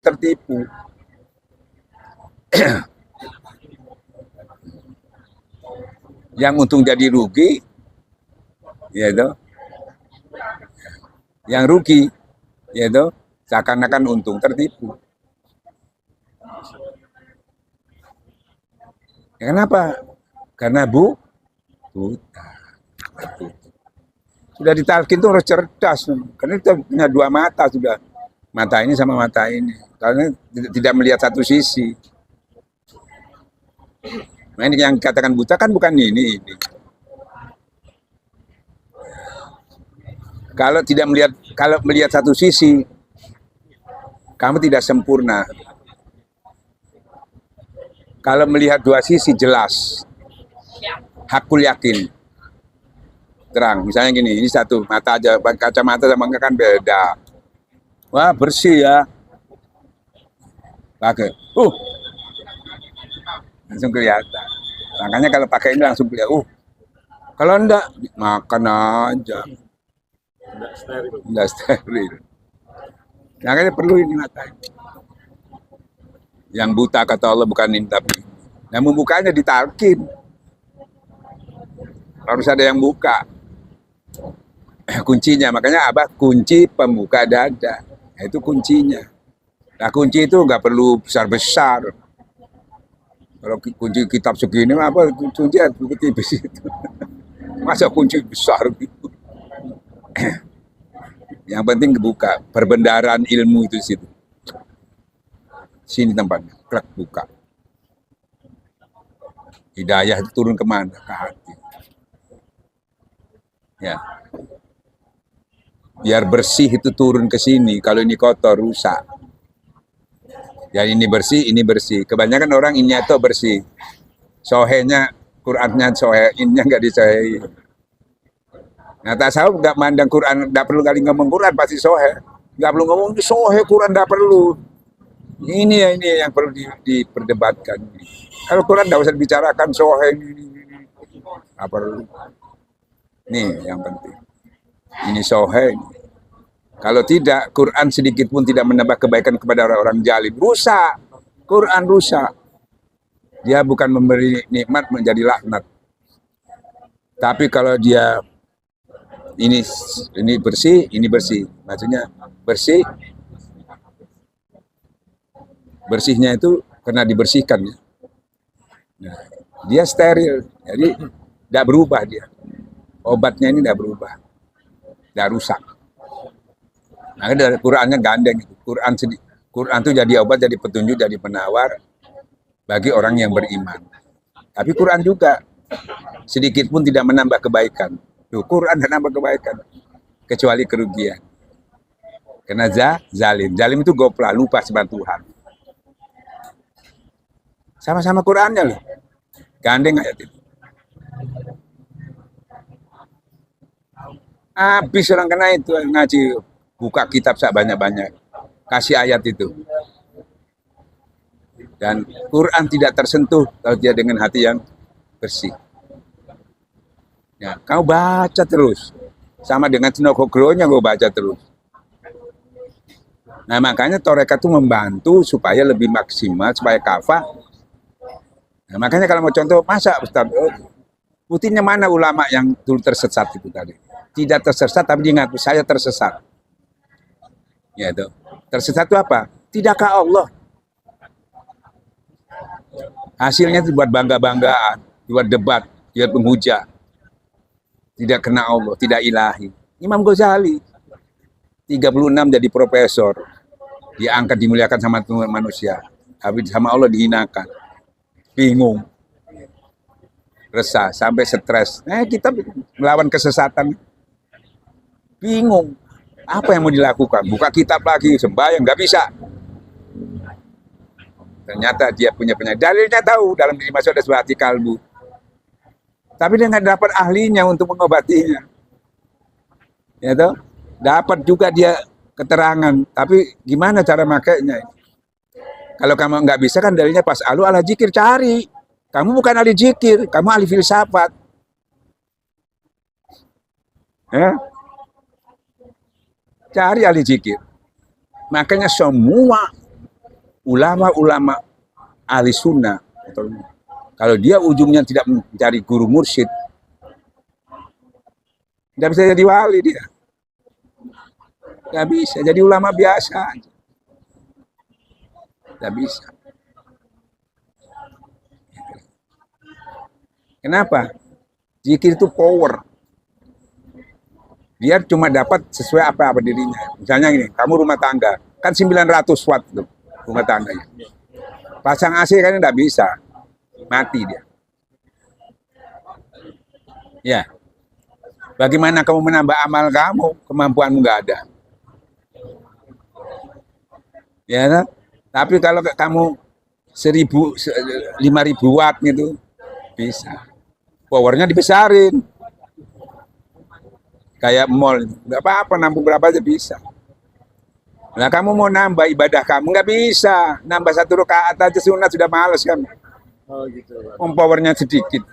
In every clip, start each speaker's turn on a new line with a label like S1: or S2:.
S1: tertipu. Yang untung jadi rugi, yaitu yang rugi, yaitu seakan-akan untung tertipu. Ya, kenapa? Karena buta. Sudah ditalkin tuh harus cerdas, karena kita punya dua mata sudah, mata ini sama mata ini, karena tidak melihat satu sisi. Nah, ini yang dikatakan buta kan bukan ini. Kalau melihat satu sisi, kamu tidak sempurna. Kalau melihat dua sisi jelas, hakul yakin, terang. Misalnya gini, ini satu mata aja, kacamata sama enggak kan beda. Wah, bersih ya. Pakai, langsung kelihatan. Makanya kalau pakai ini langsung kelihatan. Kalau enggak, makan aja. Enggak steril. Makanya perlu ini mata. Yang buta kata Allah bukan ini tapi. Yang membukanya ditalkin. Harus ada yang buka. Kuncinya, makanya apa? Kunci pembuka dada. Itu kuncinya. Nah, kunci itu nggak perlu besar-besar. Kalau kunci kitab segini apa kuncinya tipis itu. Masa kunci besar gitu. Yang penting kebuka, perbendaharaan ilmu itu situ. Sini tempatnya, klak buka. Hidayah itu turun kemana? Ke hati. Ya. Biar bersih itu turun ke sini. Kalau ini kotor, rusak. Ya ini bersih, ini bersih. Kebanyakan orang ini itu bersih. Sohenya, Qurannya sohe, ininya nggak disohei. Nah, tasawuf nggak mandang Quran, nggak perlu kali ngomong Quran pasti sohe. Nggak perlu ngomong sohe Quran, nggak perlu. Ini yang perlu diperdebatkan. Kalau Quran nggak usah dibicarakan sohe ini. Nggak perlu. Nih yang penting. Ini sohe. Kalau tidak, Quran sedikit pun tidak menambah kebaikan kepada orang-orang jalim. Rusak. Quran rusak. Dia bukan memberi nikmat menjadi laknat. Tapi kalau dia ini bersih, ini bersih. Maksudnya bersih. Bersihnya itu karena dibersihkan. Nah, dia steril. Jadi tidak berubah dia. Obatnya ini tidak berubah. Tidak rusak. Nah, dari Qurannya gandeng. Quran itu jadi obat, jadi petunjuk, jadi penawar bagi orang yang beriman. Tapi Quran juga sedikit pun tidak menambah kebaikan. Tuh, Quran tidak menambah kebaikan kecuali kerugian. Karena zalim. Zalim itu gopla, lupa sama Tuhan. Sama-sama Qurannya loh. Gandeng ayat itu. Habis orang kena itu ngaji, buka kitab sebanyak-banyak, kasih ayat itu. Dan Quran tidak tersentuh kalau dia dengan hati yang bersih. Ya, kau baca terus. Sama dengan Cinokogronya kau baca terus. Nah, makanya Torekat itu membantu supaya lebih maksimal, supaya kafah. Nah, makanya kalau mau contoh, masa Ustaz, buktinya mana ulama yang dulu tersesat itu tadi? Tidak tersesat, tapi dia ngaku saya tersesat. Ya itu. Tersesat itu apa? Tidakkah Allah? Hasilnya itu buat bangga-banggaan, buat debat, buat penghujat. Tidak kena Allah, tidak ilahi. Imam Ghazali 36 jadi profesor, diangkat dimuliakan sama Tuhan manusia, tapi sama Allah dihinakan. Bingung, resah, sampai stres. Kita melawan kesesatan. Bingung, apa yang mau dilakukan? Buka kitab lagi, sembahyang, nggak bisa. Ternyata dia punya penyakit. Dalilnya tahu, dalam diri masuk ada sebuah hati kalbu. Tapi dia nggak dapat ahlinya untuk mengobatinya. Ya toh? Dapat juga dia keterangan, tapi gimana cara makainya? Kalau kamu nggak bisa kan dalilnya pas alu ala zikir, cari. Kamu bukan ahli zikir, kamu ahli filsafat. Ya? Cari ahli zikir. Makanya semua ulama-ulama ahli sunnah, kalau dia ujungnya tidak mencari guru mursyid, tidak bisa jadi wali dia. Tidak bisa, jadi ulama biasa. Tidak bisa. Kenapa? Zikir itu power. Dia cuma dapat sesuai apa-apa dirinya. Misalnya gini, kamu rumah tangga, kan 900 watt tuh rumah tangganya. Pasang AC kan tidak bisa, mati dia. Ya, bagaimana kamu menambah amal kamu, kemampuanmu nggak ada. Ya kan? Tapi kalau kamu 5.000 watt gitu, bisa. Powernya dibesarin. Kayak mall, nggak apa-apa, nampung berapa aja bisa. Nah, kamu mau nambah ibadah kamu, nggak bisa. Nambah 1 rakaat aja sunat sudah males kan.
S2: Oh gitu.
S1: Powernya sedikit.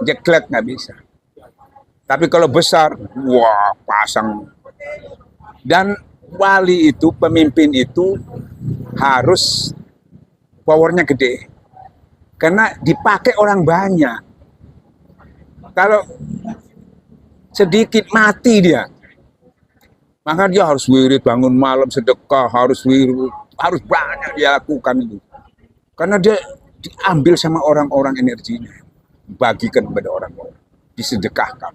S1: Jeklek nggak bisa. Tapi kalau besar, wah pasang. Dan wali itu, pemimpin itu harus powernya gede. Karena dipakai orang banyak. Kalau sedikit mati dia. Maka dia harus wirid, bangun malam, sedekah, harus wirid, harus banyak dia lakukan itu. Karena dia diambil sama orang-orang energinya. Bagikan kepada orang-orang. Disedekahkan.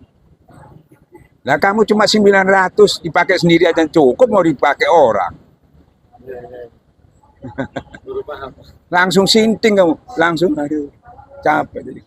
S1: Nah kamu cuma 900 dipakai sendiri aja cukup, mau dipakai orang. Langsung sinting kamu, langsung aduh capek jadi.